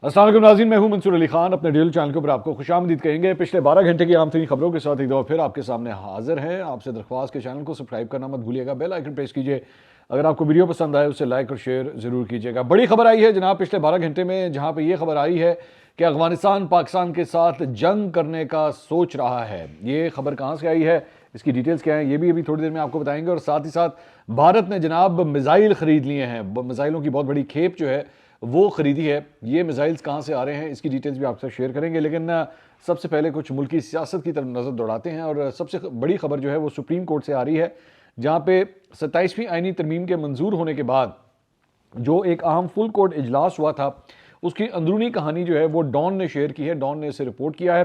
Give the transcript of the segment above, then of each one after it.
السلام علیکم ناظرین، میں ہوں منصور علی خان، اپنے ڈیل چینل کے اوپر آپ کو خوش آمدید کہیں گے۔ پچھلے 12 گھنٹے کی عام ترین خبروں کے ساتھ ایک دفعہ پھر آپ کے سامنے حاضر ہیں۔ آپ سے درخواست کے چینل کو سبسکرائب کرنا مت بھولیے گا، بیل آئیکن پریس کیجئے۔ اگر آپ کو ویڈیو پسند آئے اسے لائک اور شیئر ضرور کیجئے گا۔ بڑی خبر آئی ہے جناب پچھلے 12 گھنٹے میں، جہاں پہ یہ خبر آئی ہے کہ افغانستان پاکستان کے ساتھ جنگ کرنے کا سوچ رہا ہے۔ یہ خبر کہاں سے آئی ہے، اس کی ڈیٹیلز کیا ہیں، یہ بھی ابھی تھوڑی دیر میں آپ کو بتائیں گے۔ اور ساتھ ہی ساتھ بھارت نے جناب میزائل خرید لیے ہیں، میزائلوں کی بہت بڑی کھیپ جو ہے وہ خریدی ہے۔ یہ میزائلز کہاں سے آ رہے ہیں، اس کی ڈیٹیلز بھی آپ سے شیئر کریں گے، لیکن سب سے پہلے کچھ ملکی سیاست کی طرف نظر دوڑاتے ہیں۔ اور سب سے بڑی خبر جو ہے وہ سپریم کورٹ سے آ رہی ہے، جہاں پہ 27ویں آئینی ترمیم کے منظور ہونے کے بعد جو ایک اہم فل کورٹ اجلاس ہوا تھا، اس کی اندرونی کہانی جو ہے وہ ڈان نے شیئر کی ہے۔ ڈان نے اسے رپورٹ کیا ہے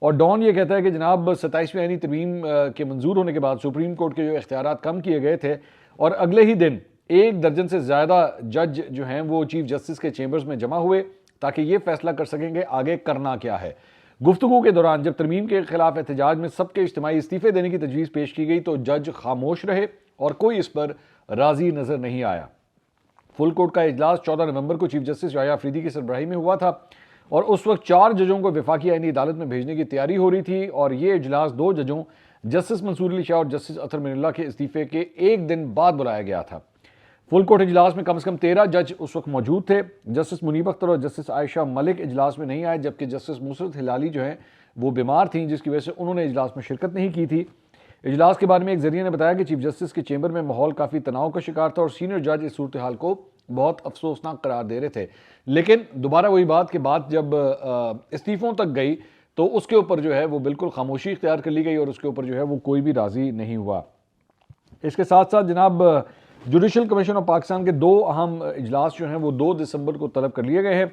اور ڈان یہ کہتا ہے کہ جناب 27ویں آئینی ترمیم کے منظور ہونے کے بعد سپریم کورٹ کے جو اختیارات کم کیے گئے تھے، اور اگلے ہی دن 1 درجن سے زیادہ جج جو ہیں وہ چیف جسٹس کے چیمبرز میں جمع ہوئے تاکہ یہ فیصلہ کر سکیں کہ آگے کرنا کیا ہے۔ گفتگو کے دوران جب ترمیم کے خلاف احتجاج میں سب کے اجتماعی استعفے دینے کی تجویز پیش کی گئی تو جج خاموش رہے اور کوئی اس پر راضی نظر نہیں آیا۔ فل کورٹ کا اجلاس 14 نومبر کو چیف جسٹس یحییٰ افریدی کی سربراہی میں ہوا تھا، اور اس وقت 4 ججوں کو وفاقی آئینی عدالت میں بھیجنے کی تیاری ہو رہی تھی، اور یہ اجلاس 2 ججوں جسٹس منصور علی شاہ اور جسٹس اطہر من اللہ کے استعفے کے 1 دن بعد بلایا گیا تھا۔ فل کورٹ اجلاس میں کم از کم 13 جج اس وقت موجود تھے۔ جسٹس منیب اختر اور جسٹس عائشہ ملک اجلاس میں نہیں آئے، جبکہ جسٹس مسرت ہلالی جو ہیں وہ بیمار تھیں، جس کی وجہ سے انہوں نے اجلاس میں شرکت نہیں کی تھی۔ اجلاس کے بارے میں ایک ذریعے نے بتایا کہ چیف جسٹس کے چیمبر میں ماحول کافی تناؤ کا شکار تھا اور سینئر جج اس صورتحال کو بہت افسوسناک قرار دے رہے تھے، لیکن دوبارہ وہی بات کہ بات جب استعفوں تک گئی تو اس کے اوپر جو ہے وہ بالکل خاموشی اختیار کر لی گئی، اور اس کے اوپر جو ہے وہ کوئی بھی راضی نہیں ہوا۔ اس کے ساتھ ساتھ جناب جوڈیشل کمیشن آف پاکستان کے 2 اہم اجلاس جو ہیں وہ 2 دسمبر کو طلب کر لیے گئے ہیں۔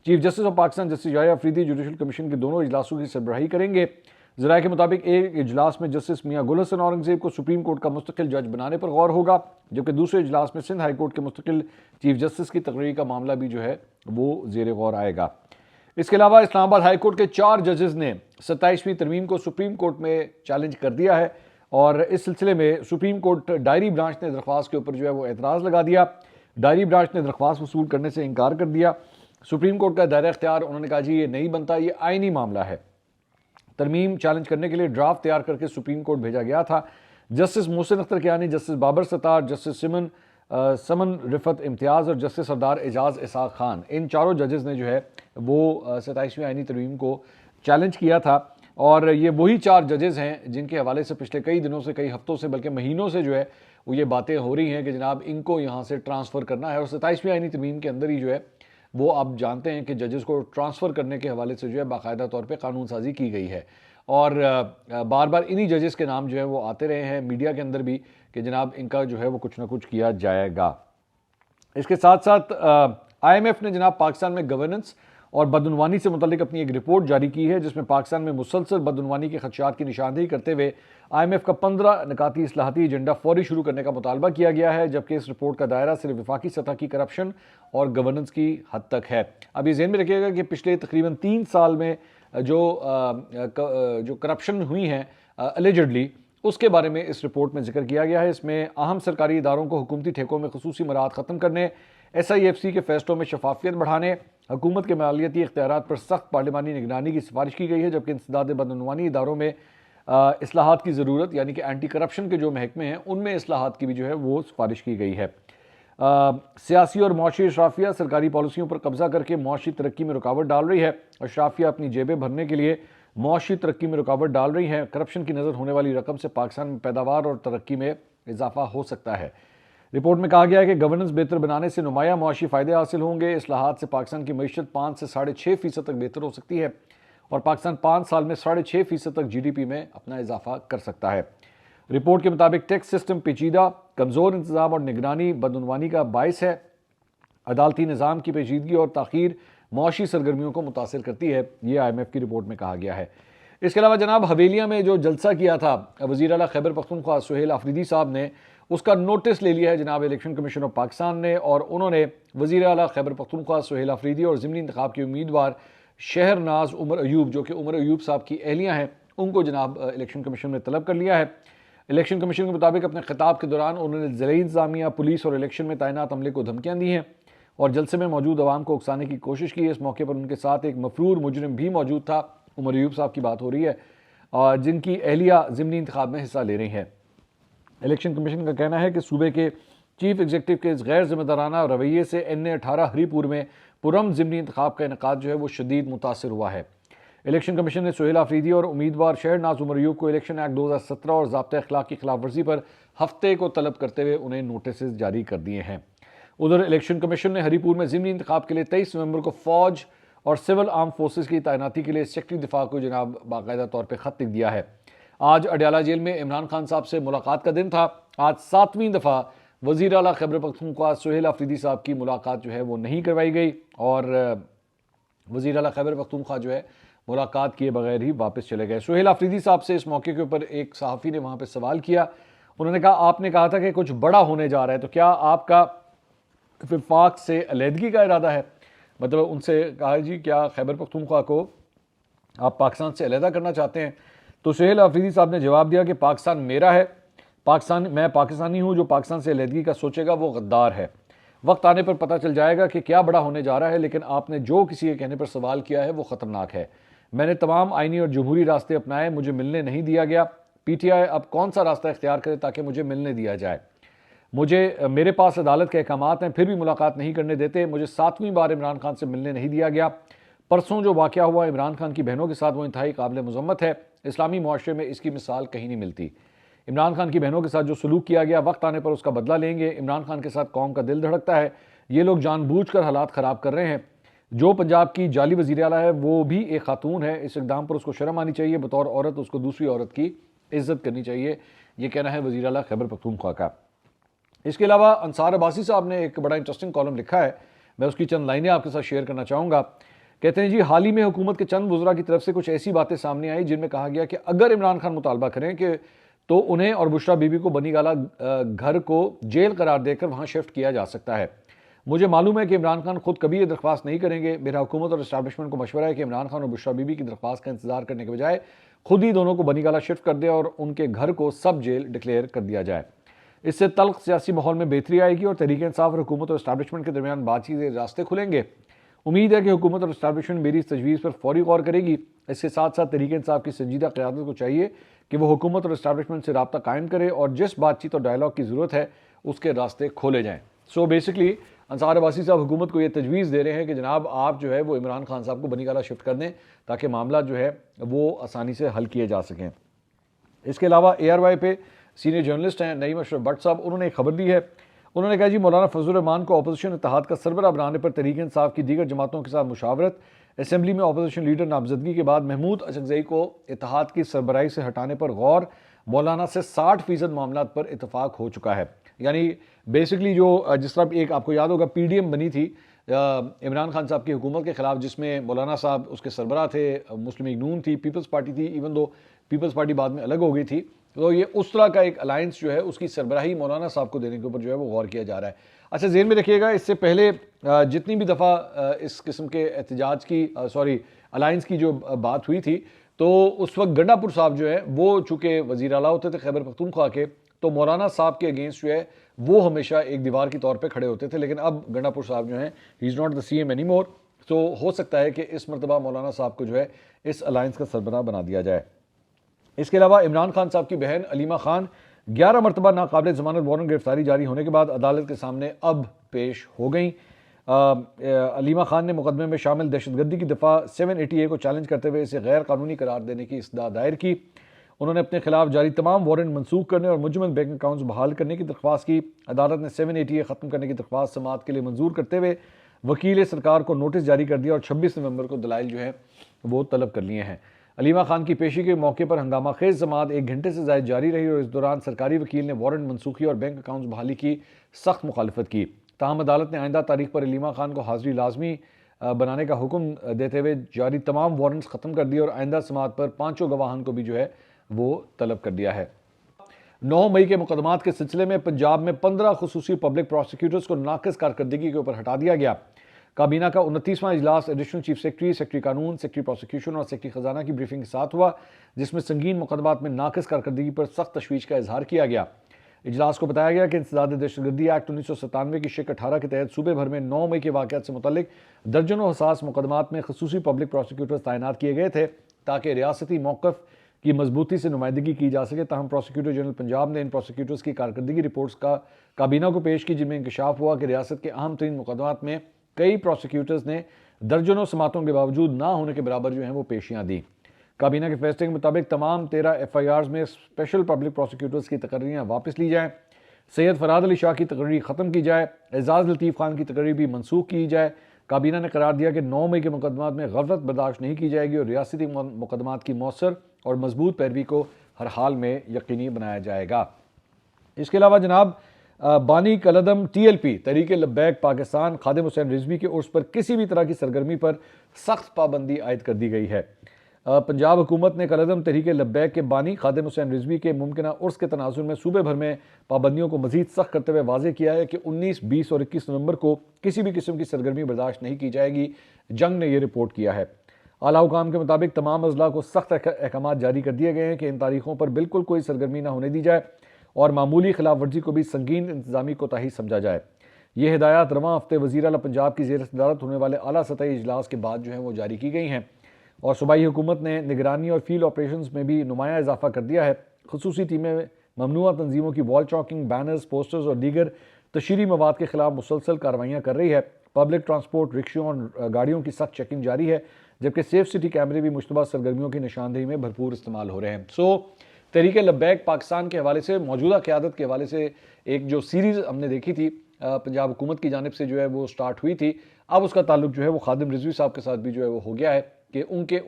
Chief justice of Pakistan justice Yahya Afridi judicial commission کے دونوں اجلاسوں کی سربراہی کریں گے۔ ذرائع کے مطابق ایک اجلاس میں جسٹس میاں گل حسن اورنگزیب کو سپریم کورٹ کا مستقل جج بنانے پر غور ہوگا، جبکہ دوسرے اجلاس میں سندھ ہائی کورٹ کے مستقل چیف جسٹس کی تقرری کا معاملہ بھی جو ہے وہ زیر غور آئے گا۔ اس کے علاوہ اسلام آباد ہائی کورٹ کے 4 ججز نے 27ویں ترمیم کو سپریم کورٹ میں چیلنج کر دیا ہے، اور اس سلسلے میں سپریم کورٹ ڈائری برانچ نے درخواست کے اوپر جو ہے وہ اعتراض لگا دیا۔ ڈائری برانچ نے درخواست وصول کرنے سے انکار کر دیا۔ سپریم کورٹ کا دائرہ اختیار، انہوں نے کہا جی یہ نہیں بنتا، یہ آئینی معاملہ ہے۔ ترمیم چیلنج کرنے کے لیے ڈرافٹ تیار کر کے سپریم کورٹ بھیجا گیا تھا۔ جسٹس محسن اختر کیانی، جسٹس بابر ستار، جسٹس سمن رفت امتیاز اور جسٹس سردار اعجاز اسحاق خان، ان 4 ججز نے جو ہے وہ 27ویں آئینی ترمیم کو چیلنج کیا تھا، اور یہ وہی 4 ججز ہیں جن کے حوالے سے پچھلے کئی دنوں سے، کئی ہفتوں سے، بلکہ مہینوں سے جو ہے وہ یہ باتیں ہو رہی ہیں کہ جناب ان کو یہاں سے ٹرانسفر کرنا ہے، اور 27ویں آئینی ترمیم کے اندر ہی جو ہے وہ آپ جانتے ہیں کہ ججز کو ٹرانسفر کرنے کے حوالے سے جو ہے باقاعدہ طور پہ قانون سازی کی گئی ہے، اور بار بار انہی ججز کے نام جو ہے وہ آتے رہے ہیں میڈیا کے اندر بھی کہ جناب ان کا جو ہے وہ کچھ نہ کچھ کیا جائے گا۔ اس کے ساتھ ساتھ آئی ایم ایف نے جناب پاکستان میں گورننس اور بدعنوانی سے متعلق اپنی ایک رپورٹ جاری کی ہے، جس میں پاکستان میں مسلسل بدعنوانی کے خدشات کی نشاندہی کرتے ہوئے آئی ایم ایف کا 15 نکاتی اصلاحاتی ایجنڈا فوری شروع کرنے کا مطالبہ کیا گیا ہے، جبکہ اس رپورٹ کا دائرہ صرف وفاقی سطح کی کرپشن اور گورننس کی حد تک ہے۔ اب یہ ذہن میں رکھیے گا کہ پچھلے تقریباً 3 سال میں جو کرپشن ہوئی ہیں الیجڈلی، اس کے بارے میں اس رپورٹ میں ذکر کیا گیا ہے۔ اس میں اہم سرکاری اداروں کو حکومتی ٹھیکوں میں خصوصی مراعات ختم کرنے، ایس آئی ایف سی کے فیصلوں میں شفافیت بڑھانے، حکومت کے مالیاتی اختیارات پر سخت پارلیمانی نگرانی کی سفارش کی گئی ہے، جبکہ انسداد بدعنوانی اداروں میں اصلاحات کی ضرورت، یعنی کہ اینٹی کرپشن کے جو محکمے ہیں ان میں اصلاحات کی بھی جو ہے وہ سفارش کی گئی ہے۔ سیاسی اور معاشی اشرافیہ سرکاری پالیسیوں پر قبضہ کر کے معاشی ترقی میں رکاوٹ ڈال رہی ہے۔ اشرافیہ اپنی جیبیں بھرنے کے لیے معاشی ترقی میں رکاوٹ ڈال رہی ہیں۔ کرپشن کی نظر ہونے والی رقم سے پاکستان میں پیداوار اور ترقی میں اضافہ ہو سکتا ہے۔ رپورٹ میں کہا گیا ہے کہ گورننس بہتر بنانے سے نمایاں معاشی فائدے حاصل ہوں گے۔ اصلاحات سے پاکستان کی معیشت 5 سے 6.5% تک بہتر ہو سکتی ہے، اور پاکستان 5 سال میں 6.5% تک جی ڈی پی میں اپنا اضافہ کر سکتا ہے۔ رپورٹ کے مطابق ٹیکس سسٹم پیچیدہ، کمزور انتظام اور نگرانی بدعنوانی کا باعث ہے۔ عدالتی نظام کی پیچیدگی اور تاخیر معاشی سرگرمیوں کو متاثر کرتی ہے، یہ آئی ایم ایف کی رپورٹ میں کہا گیا ہے۔ اس کے علاوہ جناب حویلیہ میں جو جلسہ کیا تھا وزیر اعلیٰ خیبر پختونخوا سہیل آفریدی صاحب نے، اس کا نوٹس لے لیا ہے جناب الیکشن کمیشن آف پاکستان نے، اور انہوں نے وزیر اعلیٰ خیبر پختونخوا سہیل آفریدی اور ضمنی انتخاب کے امیدوار شہر ناز عمر ایوب، جو کہ عمر ایوب صاحب کی اہلیہ ہیں، ان کو جناب الیکشن کمیشن میں طلب کر لیا ہے۔ الیکشن کمیشن کے مطابق اپنے خطاب کے دوران انہوں نے ضلعی انتظامیہ، پولیس اور الیکشن میں تعینات عملے کو دھمکیاں دی ہیں۔ اور جلسے میں موجود عوام کو اکسانے کی کوشش کی۔ اس موقع پر ان کے ساتھ ایک مفرور مجرم بھی موجود تھا، عمر ایوب صاحب کی بات ہو رہی ہے، جن کی اہلیہ ضمنی انتخاب میں حصہ لے رہی ہے۔ الیکشن کمیشن کا کہنا ہے کہ صوبے کے چیف ایگزیکٹو کے غیر ذمہ دارانہ رویے سے NA-18 ہری پور میں پرامن ضمنی انتخاب کا انعقاد جو ہے وہ شدید متاثر ہوا ہے۔ الیکشن کمیشن نے سہیل آفریدی اور امیدوار شہرناز عمر ایوب کو الیکشن ایکٹ 2017 اور ضابطۂ اخلاق کی خلاف ورزی پر ہفتے کو طلب کرتے ہوئے انہیں نوٹسز جاری کر دیے ہیں۔ ادھر الیکشن کمیشن نے ہری پور میں ضمنی انتخاب کے لیے 23 نومبر کو فوج اور سول آرم فورسز کی تعیناتی کے لیے سیکرٹری دفاع کو جناب باقاعدہ طور پہ خط لکھ دیا ہے۔ آج اڈیالہ جیل میں عمران خان صاحب سے ملاقات کا دن تھا۔ آج 7ویں دفعہ وزیر اعلیٰ خیبر پختونخوا سہیل آفریدی صاحب کی ملاقات جو ہے وہ نہیں کروائی گئی اور وزیر اعلیٰ خیبر پختونخوا جو ہے ملاقات کیے بغیر ہی واپس چلے گئے۔ سہیل آفریدی صاحب سے اس موقع کے اوپر ایک صحافی نے وہاں پہ سوال کیا، انہوں نے کہا آپ نے کہا تھا کہ کچھ بڑا ہونے جا رہا ہے، تو کیا آپ کا وفاق سے علیحدگی کا ارادہ ہے؟ مطلب ان سے کہا جی کیا خیبر پختونخوا کو آپ پاکستان سے علیحدہ کرنا چاہتے ہیں؟ تو سہیل آفریدی صاحب نے جواب دیا کہ پاکستان میرا ہے، میں پاکستانی ہوں، جو پاکستان سے علیحدگی کا سوچے گا وہ غدار ہے۔ وقت آنے پر پتہ چل جائے گا کہ کیا بڑا ہونے جا رہا ہے، لیکن آپ نے جو کسی کے کہنے پر سوال کیا ہے وہ خطرناک ہے۔ میں نے تمام آئینی اور جمہوری راستے اپنائے، مجھے ملنے نہیں دیا گیا۔ PTI اب کون سا راستہ اختیار کرے تاکہ مجھے ملنے دیا جائے؟ میرے پاس عدالت کے احکامات ہیں، پھر بھی ملاقات نہیں کرنے دیتے۔ مجھے 7ویں بار عمران خان سے ملنے نہیں دیا گیا۔ پرسوں جو واقعہ ہوا عمران خان کی بہنوں کے ساتھ وہ انتہائی قابل مذمت ہے۔ اسلامی معاشرے میں اس کی مثال کہیں نہیں ملتی۔ عمران خان کی بہنوں کے ساتھ جو سلوک کیا گیا، وقت آنے پر اس کا بدلہ لیں گے۔ عمران خان کے ساتھ قوم کا دل دھڑکتا ہے، یہ لوگ جان بوجھ کر حالات خراب کر رہے ہیں۔ جو پنجاب کی جعلی وزیر اعلیٰ ہے وہ بھی ایک خاتون ہے، اس اقدام پر اس کو شرم آنی چاہیے، بطور عورت اس کو دوسری عورت کی عزت کرنی چاہیے، یہ کہنا ہے وزیر اعلیٰ خیبر پختونخوا کا۔ اس کے علاوہ انصار عباسی صاحب نے ایک بڑا انٹرسٹنگ کالم لکھا ہے، میں اس کی چند لائنیں آپ کے ساتھ شیئر کرنا چاہوں گا۔ کہتے ہیں جی حال ہی میں حکومت کے چند وزراء کی طرف سے کچھ ایسی باتیں سامنے آئی جن میں کہا گیا کہ اگر عمران خان مطالبہ کریں کہ تو انہیں اور بشرا بی بی کو بنی گالہ گھر کو جیل قرار دے کر وہاں شفٹ کیا جا سکتا ہے۔ مجھے معلوم ہے کہ عمران خان خود کبھی یہ درخواست نہیں کریں گے۔ میرا حکومت اور اسٹیبلشمنٹ کو مشورہ ہے کہ عمران خان اور بشرا بی بی کی درخواست کا انتظار کرنے کے بجائے خود ہی دونوں کو بنی گالہ شفٹ کر دے اور ان کے گھر کو سب جیل ڈکلیئر کر دیا جائے۔ اس سے تلخ سیاسی ماحول میں بہتری آئے گی اور تحریک انصاف اور حکومت اور اسٹیبلشمنٹ کے درمیان بات چیت کے راستے کھلیں گے۔ امید ہے کہ حکومت اور اسٹیبلشمنٹ میری اس تجویز پر فوری غور کرے گی۔ اس کے ساتھ ساتھ تحریک انصاف کی سنجیدہ قیادت کو چاہیے کہ وہ حکومت اور اسٹیبلشمنٹ سے رابطہ قائم کرے اور جس بات چیت اور ڈائلاگ کی ضرورت ہے اس کے راستے کھولے جائیں۔ سو بیسکلی انصار عباسی صاحب حکومت کو یہ تجویز دے رہے ہیں کہ جناب آپ جو ہے وہ عمران خان صاحب کو بنی گالہ شفٹ کر دیں تاکہ معاملہ جو ہے وہ آسانی سے حل کیے جا سکیں۔ اس کے علاوہ ARY پہ سینئر جرنلسٹ ہیں نعیم اشرف بٹ صاحب، انہوں نے ایک خبر دی ہے۔ انہوں نے کہا جی مولانا فضل الرحمان کو اپوزیشن اتحاد کا سربراہ بنانے پر تحریک انصاف کی دیگر جماعتوں کے ساتھ مشاورت۔ اسمبلی میں اپوزیشن لیڈر نامزدگی کے بعد محمود اچکزئی کو اتحاد کی سربراہی سے ہٹانے پر غور، مولانا سے 60% معاملات پر اتفاق ہو چکا ہے۔ یعنی بیسکلی جو جس طرح ایک آپ کو یاد ہوگا PDM بنی تھی عمران خان صاحب کی حکومت کے خلاف، جس میں مولانا صاحب اس کے سربراہ تھے، مسلم لیگ نون تھی، پیپلز پارٹی تھی، ایون دو پیپلز پارٹی بعد میں الگ ہو گئی تھی، تو یہ اس طرح کا ایک الائنس جو ہے اس کی سربراہی مولانا صاحب کو دینے کے اوپر جو ہے وہ غور کیا جا رہا ہے۔ اچھا ذہن میں رکھیے گا اس سے پہلے جتنی بھی دفعہ اس قسم کے احتجاج کی الائنس کی جو بات ہوئی تھی، تو اس وقت گنڈا پور صاحب جو ہے وہ چونکہ وزیر اعلیٰ ہوتے تھے خیبر پختونخوا کے، تو مولانا صاحب کے اگینسٹ جو ہے وہ ہمیشہ ایک دیوار کی طور پہ کھڑے ہوتے تھے، لیکن اب گنڈا پور صاحب جو ہیں he is not the CM any more, تو ہو سکتا ہے کہ اس مرتبہ مولانا صاحب کو جو ہے اس الائنس کا سربراہ بنا دیا جائے۔ اس کے علاوہ عمران خان صاحب کی بہن علیمہ خان 11 مرتبہ ناقابل ضمانت وارنٹ گرفتاری جاری ہونے کے بعد عدالت کے سامنے اب پیش ہو گئیں۔ علیمہ خان نے مقدمے میں شامل دہشت گردی کی دفعہ 780A کو چیلنج کرتے ہوئے اسے غیر قانونی قرار دینے کی استدعا دائر کی۔ انہوں نے اپنے خلاف جاری تمام وارنٹ منسوخ کرنے اور مجمل بینک اکاؤنٹس بحال کرنے کی درخواست کی۔ عدالت نے 780A ختم کرنے کی درخواست سماعت کے لیے منظور کرتے ہوئے وکیل سرکار کو نوٹس جاری کر دیا اور 26 نومبر کو دلائل جو ہے وہ طلب کر لیے ہیں۔ علیمہ خان کی پیشی کے موقع پر ہنگامہ خیز سماعت 1 گھنٹے سے زائد جاری رہی اور اس دوران سرکاری وکیل نے وارنٹ منسوخی اور بینک اکاؤنٹس بحالی کی سخت مخالفت کی۔ تاہم عدالت نے آئندہ تاریخ پر علیمہ خان کو حاضری لازمی بنانے کا حکم دیتے ہوئے جاری تمام وارنٹس ختم کر دیے اور آئندہ سماعت پر 5 گواہان کو بھی جو ہے وہ طلب کر دیا ہے۔ 9 مئی کے مقدمات کے سلسلے میں پنجاب میں 15 خصوصی پبلک پروسیکیوٹرز کو ناقص کارکردگی کے اوپر ہٹا دیا گیا۔ کابینہ کا 29واں اجلاس ایڈیشنل چیف سیکرٹری قانون، سیکرٹری پروسیکیوشن اور سیکرٹری خزانہ کی بریفنگ کے ساتھ ہوا، جس میں سنگین مقدمات میں ناقص کارکردگی پر سخت تشویش کا اظہار کیا گیا۔ اجلاس کو بتایا گیا کہ انسداد دہشت گردی ایکٹ 1997 کی شق 18 کے تحت صوبے بھر میں 9 مئی کے واقعات سے متعلق درجنوں حساس مقدمات میں خصوصی پبلک پروسیکیوٹرز تعینات کیے گئے تھے تاکہ ریاستی موقف کی مضبوطی سے نمائندگی کی جا سکے. تاہم پروسیکیوٹر جنرل پنجاب نے ان پروسیکیوٹرز کی کارکردگی رپورٹس کا کابینہ کو پیش کی، جن میں انکشاف ہوا کہ ریاست کے اہم ترین مقدمات میں کئی پروسیکیوٹرز نے درجنوں سماعتوں کے باوجود نہ ہونے کے برابر جو ہیں وہ پیشیاں دیں. کابینہ کے فیصلے کے مطابق تمام 13 ایف آئی آرز میں اسپیشل پبلک پروسیکیوٹرز کی تقرریاں واپس لی جائیں، سید فراد علی شاہ کی تقرری ختم کی جائے، اعزاز لطیف خان کی تقرری بھی منسوخ کی جائے. کابینہ نے قرار دیا کہ 9 مئی کے مقدمات میں غفلت برداشت نہیں کی جائے گی اور ریاستی مقدمات کی مؤثر اور مضبوط پیروی کو ہر حال میں یقینی بنایا جائے گا. اس کے علاوہ جناب بانی کالعدم T L P Tehreek Labbaik Pakistan Khadim Hussain Rizvi کے عرس پر کسی بھی طرح کی سرگرمی پر سخت پابندی عائد کر دی گئی ہے. پنجاب حکومت نے کالعدم تحریک لبیک کے بانی خادم حسین رضوی کے ممکنہ عرس کے تناظر میں صوبے بھر میں پابندیوں کو مزید سخت کرتے ہوئے واضح کیا ہے کہ 19، 20 اور 21 نومبر کو کسی بھی قسم کی سرگرمی برداشت نہیں کی جائے گی. جنگ نے یہ رپورٹ کیا ہے. اعلیٰ حکام کے مطابق تمام اضلاع کو سخت احکامات جاری کر دیے گئے ہیں کہ ان تاریخوں پر بالکل کوئی سرگرمی نہ ہونے دی جائے اور معمولی خلاف ورزی کو بھی سنگین انتظامی کوتاہی سمجھا جائے. یہ ہدایات رواں ہفتے وزیر اعلیٰ پنجاب کی زیر صدارت ہونے والے اعلیٰ سطحی اجلاس کے بعد جو ہیں وہ جاری کی گئی ہیں اور صوبائی حکومت نے نگرانی اور فیلڈ آپریشنز میں بھی نمایاں اضافہ کر دیا ہے. خصوصی ٹیمیں ممنوعہ تنظیموں کی وال چاکنگ، بینرز، پوسٹرز اور دیگر تشہیری مواد کے خلاف مسلسل کارروائیاں کر رہی ہے. پبلک ٹرانسپورٹ، رکشوں اور گاڑیوں کی سخت چیکنگ جاری ہے، جبکہ سیف سٹی کیمرے بھی مشتبہ سرگرمیوں کی نشاندہی میں بھرپور استعمال ہو رہے ہیں. تحریک لبیک پاکستان کے حوالے سے، موجودہ قیادت کے حوالے سے ایک جو سیریز ہم نے دیکھی تھی پنجاب حکومت کی جانب سے جو ہے وہ سٹارٹ ہوئی تھی، اب اس کا تعلق جو ہے وہ خادم رضوی صاحب کے ساتھ بھی جو ہے وہ ہو گیا ہے کہ ان کے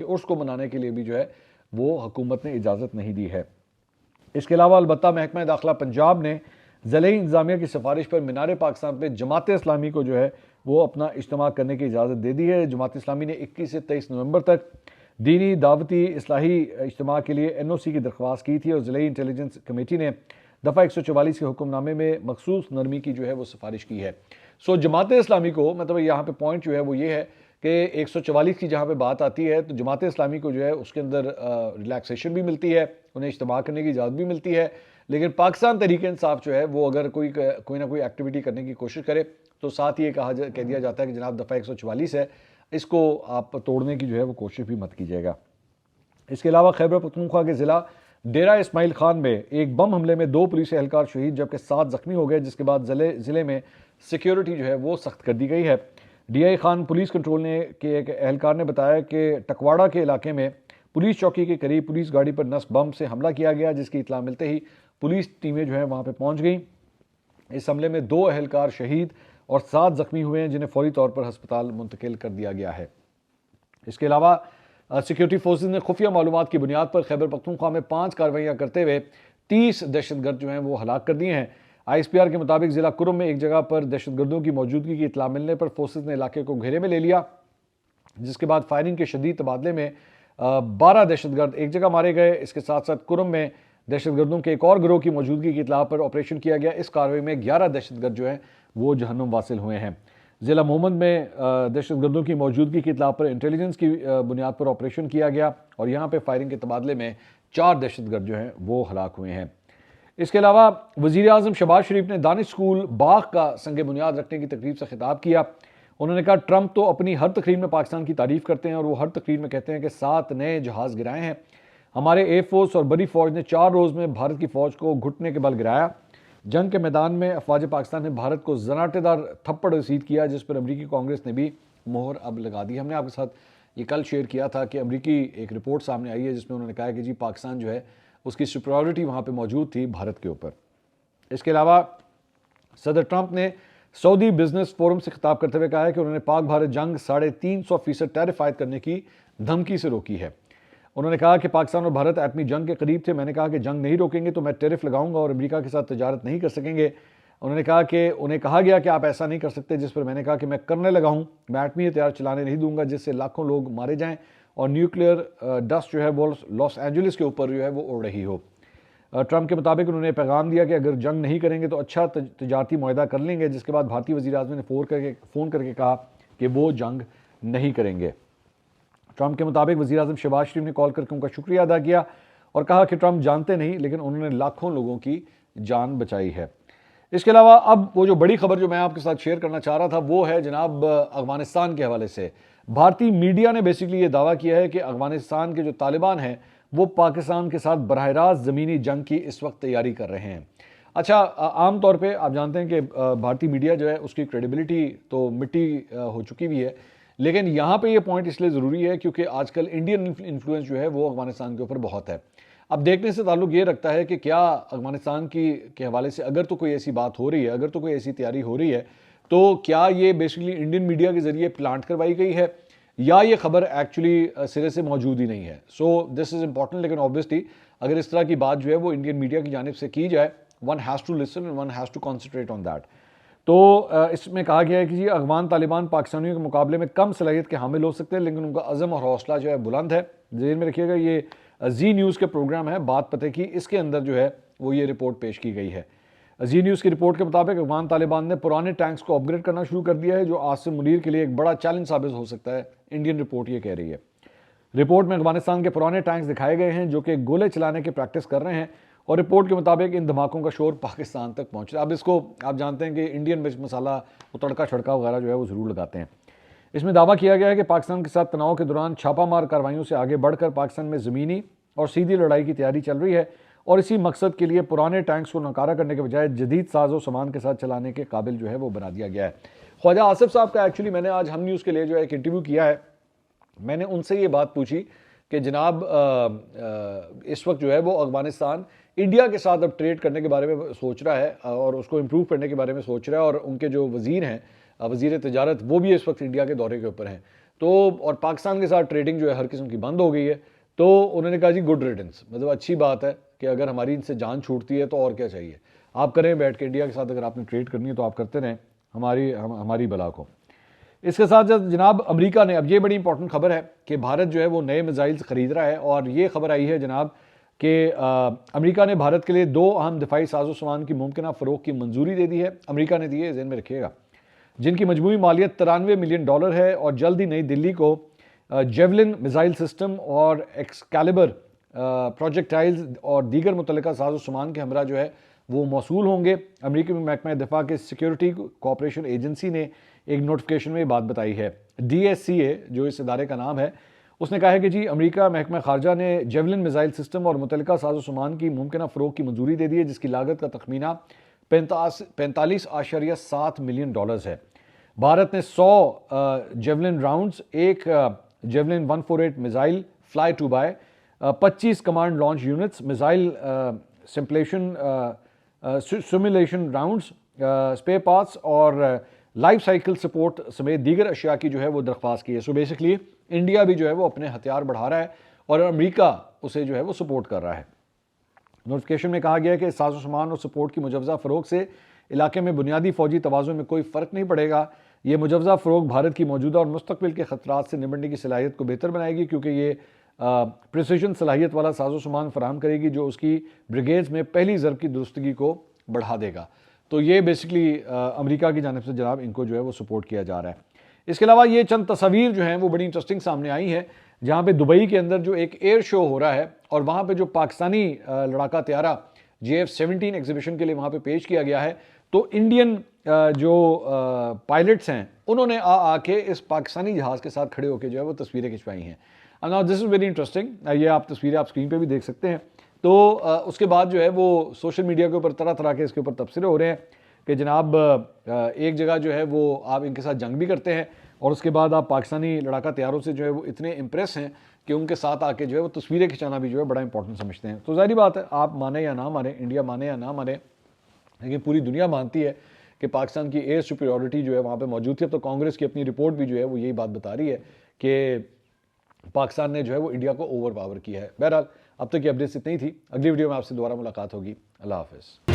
عرس کو منانے کے لیے بھی جو ہے وہ حکومت نے اجازت نہیں دی ہے. اس کے علاوہ البتہ محکمہ داخلہ پنجاب نے ضلعی انتظامیہ کی سفارش پر مینار پاکستان پہ جماعت اسلامی کو جو ہے وہ اپنا اجتماع کرنے کی اجازت دے دی ہے. جماعت اسلامی نے 21 سے 23 نومبر تک دینی دعوتی اصلاحی اجتماع کے لیے این او سی کی درخواست کی تھی اور ضلعی انٹیلیجنس کمیٹی نے دفعہ 144 کے حکم نامے میں مخصوص نرمی کی جو ہے وہ سفارش کی ہے. جماعت اسلامی کو مطلب یہاں پہ پوائنٹ جو ہے وہ یہ ہے کہ 144 کی جہاں پہ بات آتی ہے تو جماعت اسلامی کو جو ہے اس کے اندر ریلیکسیشن بھی ملتی ہے، انہیں اجتماع کرنے کی اجازت بھی ملتی ہے. لیکن پاکستان تحریک انصاف جو ہے وہ اگر کوئی نہ کوئی ایکٹیویٹی کرنے کی کوشش کرے تو ساتھ یہ کہہ دیا جاتا ہے کہ جناب دفعہ 144 ہے، اس کو آپ توڑنے کی جو ہے وہ کوشش بھی مت کیجیے گا. اس کے علاوہ خیبر پختونخوا کے ضلع ڈیرہ اسماعیل خان میں ایک بم حملے میں 2 پولیس اہلکار شہید جبکہ 7 زخمی ہو گئے، جس کے بعد ضلع میں سیکیورٹی جو ہے وہ سخت کر دی گئی ہے. D I Khan police control کے ایک اہلکار نے بتایا کہ ٹکواڑہ کے علاقے میں پولیس چوکی کے قریب پولیس گاڑی پر نصب بم سے حملہ کیا گیا، جس کی اطلاع ملتے ہی پولیس ٹیمیں جو ہیں وہاں پہ پہنچ گئیں. اس حملے میں 2 اہلکار شہید اور 7 زخمی ہوئے ہیں، جنہیں فوری طور پر ہسپتال منتقل کر دیا گیا ہے. اس کے علاوہ سیکیورٹی فورسز نے خفیہ معلومات کی بنیاد پر خیبر پختونخوا میں 5 کارروائیاں کرتے ہوئے 30 دہشت گرد جو ہیں وہ ہلاک کر دیے ہیں. آئی ایس پی آر کے مطابق ضلع کرم میں ایک جگہ پر دہشت گردوں کی موجودگی کی اطلاع ملنے پر فورسز نے علاقے کو گھیرے میں لے لیا، جس کے بعد فائرنگ کے شدید تبادلے میں 12 دہشت گرد ایک جگہ مارے گئے. اس کے ساتھ ساتھ کرم میں دہشت گردوں کے ایک اور گروہ کی موجودگی کی اطلاع پر آپریشن کیا گیا. اس کارروائی میں 11 دہشت گرد جو ہیں وہ جہنم واصل ہوئے ہیں. ضلع محمد میں دہشت گردوں کی موجودگی کی اطلاع پر انٹیلیجنس کی بنیاد پر آپریشن کیا گیا اور یہاں پہ فائرنگ کے تبادلے میں 4 دہشت گرد جو ہیں وہ ہلاک ہوئے ہیں. اس کے علاوہ وزیر اعظم شہباز شریف نے دانش اسکول باغ کا سنگ بنیاد رکھنے کی تقریب سے خطاب کیا. انہوں نے کہا ٹرمپ تو اپنی ہر تقریر میں پاکستان کی تعریف کرتے ہیں اور وہ ہر تقریر میں کہتے ہیں کہ 7 نئے جہاز گرائے ہیں. ہمارے ایئر فورس اور بڑی فوج نے 4 روز میں بھارت کی فوج کو گھٹنے کے بل گرایا. جنگ کے میدان میں افواج پاکستان نے بھارت کو زناٹے دار تھپڑ رسید کیا، جس پر امریکی کانگریس نے بھی مہر اب لگا دی. ہم نے آپ کے ساتھ یہ کل شیئر کیا تھا کہ امریکی ایک رپورٹ سامنے آئی ہے جس میں انہوں نے کہا کہ جی پاکستان جو ہے اس کی سپریورٹی وہاں پہ موجود تھی بھارت کے اوپر. اس کے علاوہ صدر ٹرمپ نے سعودی بزنس فورم سے خطاب کرتے ہوئے کہا ہے کہ انہوں نے پاک بھارت جنگ 350% ٹیرف عائد کرنے کی دھمکی سے روکی ہے. انہوں نے کہا کہ پاکستان اور بھارت ایٹمی جنگ کے قریب تھے. میں نے کہا کہ جنگ نہیں روکیں گے تو میں ٹیرف لگاؤں گا اور امریکہ کے ساتھ تجارت نہیں کر سکیں گے. انہوں نے کہا کہ انہیں کہا گیا کہ آپ ایسا نہیں کر سکتے، جس پر میں نے کہا کہ میں کرنے لگا ہوں. میں ایٹمی ہتھیار چلانے نہیں دوں گا جس سے لاکھوں لوگ مارے جائیں اور نیوکلیئر ڈسٹ جو ہے وہ لاس اینجلس کے اوپر جو ہے وہ اڑ رہی ہو. ٹرمپ کے مطابق انہوں نے پیغام دیا کہ اگر جنگ نہیں کریں گے تو اچھا تجارتی معاہدہ کر لیں گے، جس کے بعد بھارتی وزیر اعظم نے فون کر کے کہا کہ وہ جنگ نہیں کریں گے. ٹرمپ کے مطابق وزیر اعظم شہباز شریف نے کال کر کے ان کا شکریہ ادا کیا اور کہا کہ ٹرمپ جانتے نہیں لیکن انہوں نے لاکھوں لوگوں کی جان بچائی ہے۔ اس کے علاوہ اب وہ جو بڑی خبر جو میں آپ کے ساتھ شیئر کرنا چاہ رہا تھا وہ ہے جناب افغانستان کے حوالے سے۔ بھارتی میڈیا نے بیسیکلی یہ دعویٰ کیا ہے کہ افغانستان کے جو طالبان ہیں وہ پاکستان کے ساتھ براہ راست زمینی جنگ کی اس وقت تیاری کر رہے ہیں۔ اچھا، عام طور پہ آپ جانتے ہیں کہ بھارتی میڈیا جو ہے اس کی کریڈیبلٹی تو مٹی ہو چکی ہوئی ہے، لیکن یہاں پہ یہ پوائنٹ اس لیے ضروری ہے کیونکہ آج کل انڈین انفلوئنس جو ہے وہ افغانستان کے اوپر بہت ہے۔ اب دیکھنے سے تعلق یہ رکھتا ہے کہ کیا افغانستان کے حوالے سے اگر تو کوئی ایسی بات ہو رہی ہے، اگر تو کوئی ایسی تیاری ہو رہی ہے، تو کیا یہ بیسیکلی انڈین میڈیا کے ذریعے پلانٹ کروائی گئی ہے یا یہ خبر ایکچولی سرے سے موجود ہی نہیں ہے۔ سو دس از امپورٹنٹ، لیکن آبویسلی اگر اس طرح کی بات جو ہے وہ انڈین میڈیا کی جانب سے کی جائے، one has to listen and one has to concentrate on that. تو اس میں کہا گیا ہے کہ افغان طالبان پاکستانیوں کے مقابلے میں کم صلاحیت کے حامل ہو سکتے ہیں، لیکن ان کا عزم اور حوصلہ جو ہے بلند ہے۔ ذہن میں رکھیے گا، یہ زی نیوز کے پروگرام ہے بات پتہ کی، اس کے اندر جو ہے وہ یہ رپورٹ پیش کی گئی ہے۔ زی نیوز کی رپورٹ کے مطابق افغان طالبان نے پرانے ٹینکس کو اپ گریڈ کرنا شروع کر دیا ہے، جو عاصم منیر کے لیے ایک بڑا چیلنج ثابت ہو سکتا ہے، انڈین رپورٹ یہ کہہ رہی ہے۔ رپورٹ میں افغانستان کے پرانے ٹینکس دکھائے گئے ہیں جو کہ گولے چلانے کی پریکٹس کر رہے ہیں، اور رپورٹ کے مطابق ان دھماکوں کا شور پاکستان تک پہنچ رہا ہے۔ اب اس کو آپ جانتے ہیں کہ انڈین مرچ مسالہ وہ تڑکا چھڑکا وغیرہ جو ہے وہ ضرور لگاتے ہیں۔ اس میں دعویٰ کیا گیا ہے کہ پاکستان کے ساتھ تناؤ کے دوران چھاپہ مار کارروائیوں سے آگے بڑھ کر پاکستان میں زمینی اور سیدھی لڑائی کی تیاری چل رہی ہے، اور اسی مقصد کے لیے پرانے ٹینکس کو ناکارہ کرنے کے بجائے جدید ساز و سامان کے ساتھ چلانے کے قابل جو ہے وہ بنا دیا گیا ہے۔ خواجہ آصف صاحب کا ایکچولی میں نے آج ہم نیوز کے لیے جو ہے ایک انٹرویو کیا ہے، میں نے ان سے یہ بات پوچھی کہ جناب اس وقت جو ہے وہ افغانستان انڈیا کے ساتھ اب ٹریڈ کرنے کے بارے میں سوچ رہا ہے اور اس کو امپروو کرنے کے بارے میں سوچ رہا ہے، اور ان کے جو وزیر ہیں، وزیر تجارت، وہ بھی اس وقت انڈیا کے دورے کے اوپر ہیں، تو اور پاکستان کے ساتھ ٹریڈنگ جو ہے ہر قسم کی بند ہو گئی ہے۔ تو انہوں نے کہا جی گڈ ریڈنس، مطلب اچھی بات ہے کہ اگر ہماری ان سے جان چھوٹتی ہے تو اور کیا چاہیے، آپ کریں بیٹھ کے انڈیا کے ساتھ، اگر آپ نے ٹریڈ کرنی ہے تو آپ کرتے رہیں ہماری بلا کو۔ اس کے ساتھ جناب امریکہ نے، اب یہ بڑی امپورٹنٹ خبر ہے کہ بھارت جو ہے وہ نئے میزائلز خرید رہا ہے، اور یہ خبر آئی ہے جناب کہ امریکہ نے بھارت کے لیے 2 اہم دفاعی ساز و سامان کی ممکنہ فروخت کی منظوری دے دی ہے۔ امریکہ نے دی ہے، ذہن میں رکھیے گا، جن کی مجموعی مالیت $93 ملین ہے، اور جلد ہی نئی دلی کو جیولن میزائل سسٹم اور ایکسکیلیبر پروجیکٹائلز اور دیگر متعلقہ ساز و سامان کے ہمراہ جو ہے وہ موصول ہوں گے۔ امریکی محکمہ دفاع کے سیکیورٹی کوآپریشن ایجنسی نے ایک نوٹیفیکیشن میں یہ بات بتائی ہے۔ DSCA جو اس ادارے کا نام ہے، اس نے کہا ہے کہ جی امریکہ محکمہ خارجہ نے جیولن میزائل سسٹم اور متعلقہ ساز و سامان کی ممکنہ فروخت کی منظوری دے دی ہے، جس کی لاگت کا تخمینہ $45.7 ملین ہے۔ بھارت نے 100 جیولن راؤنڈز، ایک javelin 148 missile fly to buy, 25 command launch units, missile simulation rounds, spare parts اور لائف سائیکل سپورٹ سمیت دیگر اشیاء کی جو ہے وہ درخواست کی ہے۔ سو بیسکلی انڈیا بھی جو ہے وہ اپنے ہتھیار بڑھا رہا ہے اور امریکہ اسے جو ہے وہ سپورٹ کر رہا ہے۔ نوٹیفیکیشن میں کہا گیا ہے کہ ساز و سامان اور سپورٹ کی مجوزہ فروخت سے علاقے میں بنیادی فوجی توازن میں کوئی فرق نہیں پڑے گا۔ یہ مجوزہ فروخت بھارت کی موجودہ اور مستقبل کے خطرات سے نمٹنے کی صلاحیت کو بہتر بنائے گی، کیونکہ یہ پریسیشن صلاحیت والا ساز و سامان فراہم کرے گی جو اس کی بریگیڈز میں پہلی ضرب کی درستگی کو بڑھا دے گا۔ تو یہ بیسکلی امریکہ کی جانب سے جناب ان کو جو ہے وہ سپورٹ کیا جا رہا ہے۔ اس کے علاوہ یہ چند تصاویر جو ہیں وہ بڑی انٹرسٹنگ سامنے آئی ہیں، جہاں پہ دبئی کے اندر جو ایک ایئر شو ہو رہا ہے، اور وہاں پہ جو پاکستانی لڑاکا طیارہ JF-17 ایگزیبیشن کے لیے وہاں پہ پیش کیا گیا ہے، تو انڈین جو پائلٹس ہیں انہوں نے آ کے اس پاکستانی جہاز کے ساتھ کھڑے ہو کے جو ہے وہ تصویریں کھنچوائی ہیں۔ Now this is very interesting، یہ آپ تصویریں آپ اسکرین پہ بھی دیکھ سکتے ہیں۔ تو اس کے بعد جو ہے وہ سوشل میڈیا کے اوپر طرح طرح کے اس کے اوپر تبصرے ہو رہے ہیں کہ جناب ایک جگہ جو ہے وہ آپ ان کے ساتھ جنگ بھی کرتے ہیں، اور اس کے بعد آپ پاکستانی لڑاکا طیاروں سے جو ہے وہ اتنے امپریس ہیں کہ ان کے ساتھ آ کے جو ہے وہ تصویریں کھنچانا بھی جو ہے بڑا امپورٹنٹ سمجھتے ہیں۔ تو ظاہری بات ہے، آپ مانیں یا نہ مانیں، انڈیا مانے یا نہ مانے، لیکن پوری دنیا مانتی ہے کہ پاکستان کی ایئر سپیریورٹی جو ہے وہاں پہ موجود تھی۔ اب تو کانگریس کی اپنی رپورٹ بھی جو ہے وہ یہی بات بتا رہی ہے کہ پاکستان نے جو ہے وہ انڈیا کو اوور پاور کیا ہے۔ بہرحال اب تک کی اپڈیٹس اتنی تھی، اگلی ویڈیو میں آپ سے دوبارہ ملاقات ہوگی۔ اللہ حافظ۔